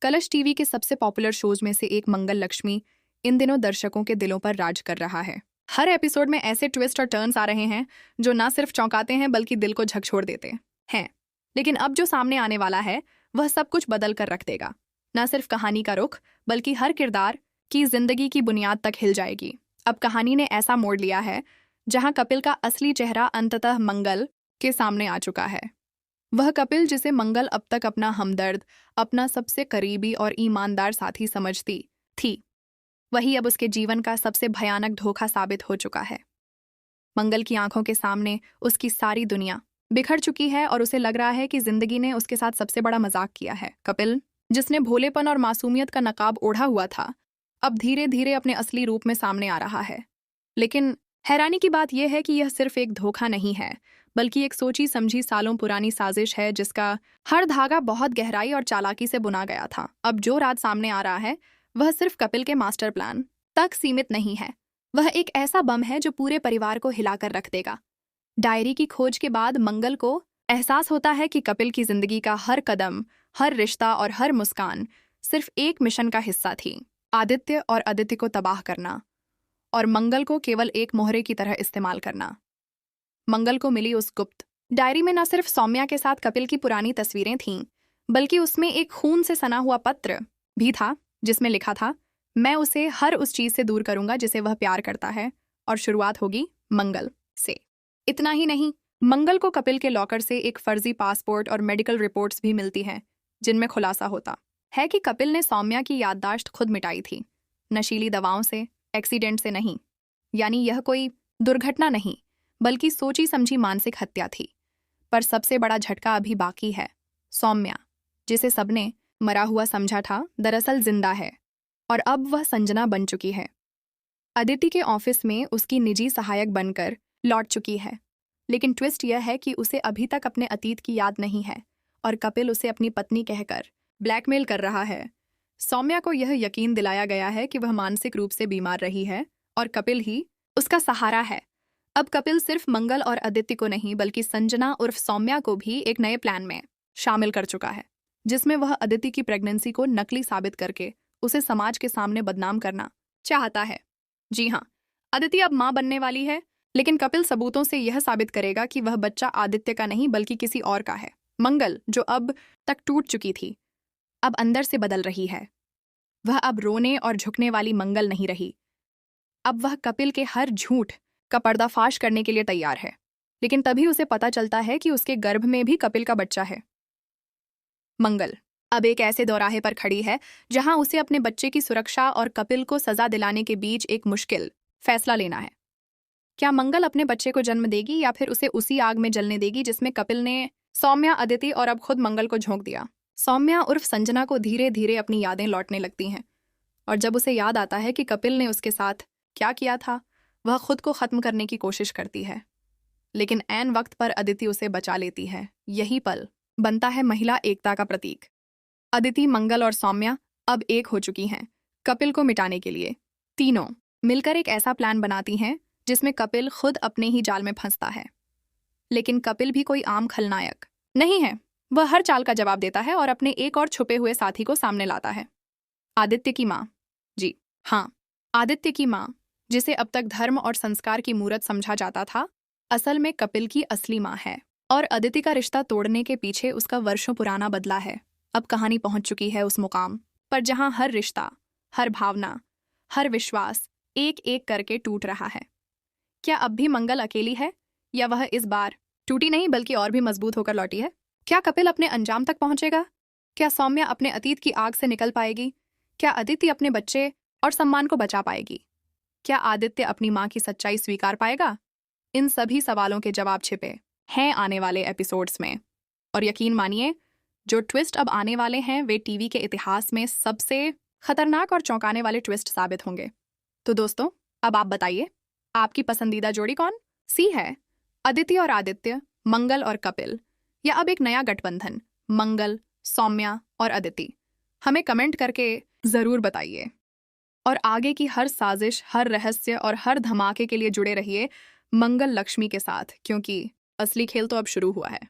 कलश टीवी के सबसे पॉपुलर शोज में से एक मंगल लक्ष्मी इन दिनों दर्शकों के दिलों पर राज कर रहा है। हर एपिसोड में ऐसे ट्विस्ट और टर्न्स आ रहे हैं जो ना सिर्फ चौंकाते हैं बल्कि दिल को झकझोर देते हैं। लेकिन अब जो सामने आने वाला है वह सब कुछ बदल कर रख देगा। न सिर्फ कहानी का रुख बल्कि हर किरदार की जिंदगी की बुनियाद तक हिल जाएगी। अब कहानी ने ऐसा मोड़ लिया है जहां कपिल का असली चेहरा अंततः मंगल के सामने आ चुका है। वह कपिल जिसे मंगल अब तक अपना हमदर्द, अपना सबसे करीबी और ईमानदार साथी समझती थी, वही अब उसके जीवन का सबसे भयानक धोखा साबित हो चुका है। मंगल की आंखों के सामने उसकी सारी दुनिया बिखर चुकी है और उसे लग रहा है कि जिंदगी ने उसके साथ सबसे बड़ा मजाक किया है। कपिल, जिसने भोलेपन और मासूमियत का नकाब ओढ़ा हुआ था, अब धीरे धीरे अपने असली रूप में सामने आ रहा है। लेकिन हैरानी की बात यह है कि यह सिर्फ एक धोखा नहीं है, बल्कि एक सोची समझी सालों पुरानी साजिश है जिसका हर धागा बहुत गहराई और चालाकी से बुना गया था। अब जो राज सामने आ रहा है वह सिर्फ कपिल के मास्टर प्लान तक सीमित नहीं है, वह एक ऐसा बम है जो पूरे परिवार को हिलाकर रख देगा। डायरी की खोज के बाद मंगल को एहसास होता है कि कपिल की जिंदगी का हर कदम, हर रिश्ता और हर मुस्कान सिर्फ एक मिशन का हिस्सा थी, आदित्य और अदिति को तबाह करना और मंगल को केवल एक मोहरे की तरह इस्तेमाल करना। मंगल को मिली उस गुप्त डायरी में न सिर्फ सौम्या के साथ कपिल की पुरानी तस्वीरें थीं, बल्कि उसमें एक खून से सना हुआ पत्र भी था जिसमें लिखा था, मैं उसे हर उस चीज से दूर करूंगा जिसे वह प्यार करता है, और शुरुआत होगी मंगल से। इतना ही नहीं, मंगल को कपिल के लॉकर से एक फर्जी पासपोर्ट और मेडिकल रिपोर्ट्स भी मिलती हैं जिनमें खुलासा होता है कि कपिल ने सौम्या की याददाश्त खुद मिटाई थी, नशीली दवाओं से, एक्सीडेंट से नहीं। यानी यह कोई दुर्घटना नहीं बल्कि सोची समझी मानसिक हत्या थी। पर सबसे बड़ा झटका अभी बाकी है। सौम्या, जिसे सबने मरा हुआ समझा था, दरअसल जिंदा है और अब वह संजना बन चुकी है। अदिति के ऑफिस में उसकी निजी सहायक बनकर लौट चुकी है। लेकिन ट्विस्ट यह है कि उसे अभी तक अपने अतीत की याद नहीं है और कपिल उसे अपनी पत्नी कहकर ब्लैकमेल कर रहा है। सौम्या को यह यकीन दिलाया गया है कि वह मानसिक रूप से बीमार रही है और कपिल ही उसका सहारा है। अब कपिल सिर्फ मंगल और अदिति को नहीं बल्कि संजना उर्फ सौम्या को भी एक नए प्लान में शामिल कर चुका है, जिसमें वह अदिति की प्रेगनेंसी को नकली साबित करके उसे समाज के सामने बदनाम करना चाहता है। जी हाँ, अदिति अब मां बनने वाली है, लेकिन कपिल सबूतों से यह साबित करेगा कि वह बच्चा आदित्य का नहीं बल्कि किसी और का है। मंगल, जो अब तक टूट चुकी थी, अब अंदर से बदल रही है। वह अब रोने और झुकने वाली मंगल नहीं रही। अब वह कपिल के हर झूठ का पर्दाफाश करने के लिए तैयार है। लेकिन तभी उसे पता चलता है कि उसके गर्भ में भी कपिल का बच्चा है। मंगल अब एक ऐसे दौराहे पर खड़ी है जहां उसे अपने बच्चे की सुरक्षा और कपिल को सजा दिलाने के बीच एक मुश्किल फैसला लेना है। क्या मंगल अपने बच्चे को जन्म देगी या फिर उसे उसी आग में जलने देगी जिसमें कपिल ने सौम्या, अदिति और अब खुद मंगल को झोंक दिया। सौम्या उर्फ संजना को धीरे धीरे अपनी यादें लौटने लगती हैं और जब उसे याद आता है कि कपिल ने उसके साथ क्या किया था, वह खुद को खत्म करने की कोशिश करती है। लेकिन ऐन वक्त पर अदिति उसे बचा लेती है। यही पल बनता है महिला एकता का प्रतीक। अदिति, मंगल और सौम्या अब एक हो चुकी हैं कपिल को मिटाने के लिए। तीनों मिलकर एक ऐसा प्लान बनाती हैं जिसमें कपिल खुद अपने ही जाल में फंसता है। लेकिन कपिल भी कोई आम खलनायक नहीं है। वह हर चाल का जवाब देता है और अपने एक और छुपे हुए साथी को सामने लाता है, आदित्य की माँ। जी हाँ, आदित्य की माँ, जिसे अब तक धर्म और संस्कार की मूरत समझा जाता था, असल में कपिल की असली माँ है। और अदिति का रिश्ता तोड़ने के पीछे उसका वर्षों पुराना बदला है। अब कहानी पहुंच चुकी है उस मुकाम पर जहां हर रिश्ता, हर भावना, हर विश्वास एक एक करके टूट रहा है। क्या अब भी मंगल अकेली है या वह इस बार टूटी नहीं बल्कि और भी मजबूत होकर लौटी है? क्या कपिल अपने अंजाम तक पहुंचेगा? क्या सौम्या अपने अतीत की आग से निकल पाएगी? क्या अदिति अपने बच्चे और सम्मान को बचा पाएगी? क्या आदित्य अपनी मां की सच्चाई स्वीकार पाएगा? इन सभी सवालों के जवाब छिपे हैं आने वाले एपिसोड्स में। और यकीन मानिए, जो ट्विस्ट अब आने वाले हैं वे टीवी के इतिहास में सबसे खतरनाक और चौंकाने वाले ट्विस्ट साबित होंगे। तो दोस्तों, अब आप बताइए, आपकी पसंदीदा जोड़ी कौन सी है? अदिति और आदित्य, मंगल और कपिल, या अब एक नया गठबंधन मंगल, सौम्या और अदिति? हमें कमेंट करके जरूर बताइए। और आगे की हर साजिश, हर रहस्य और हर धमाके के लिए जुड़े रहिए मंगल लक्ष्मी के साथ, क्योंकि असली खेल तो अब शुरू हुआ है।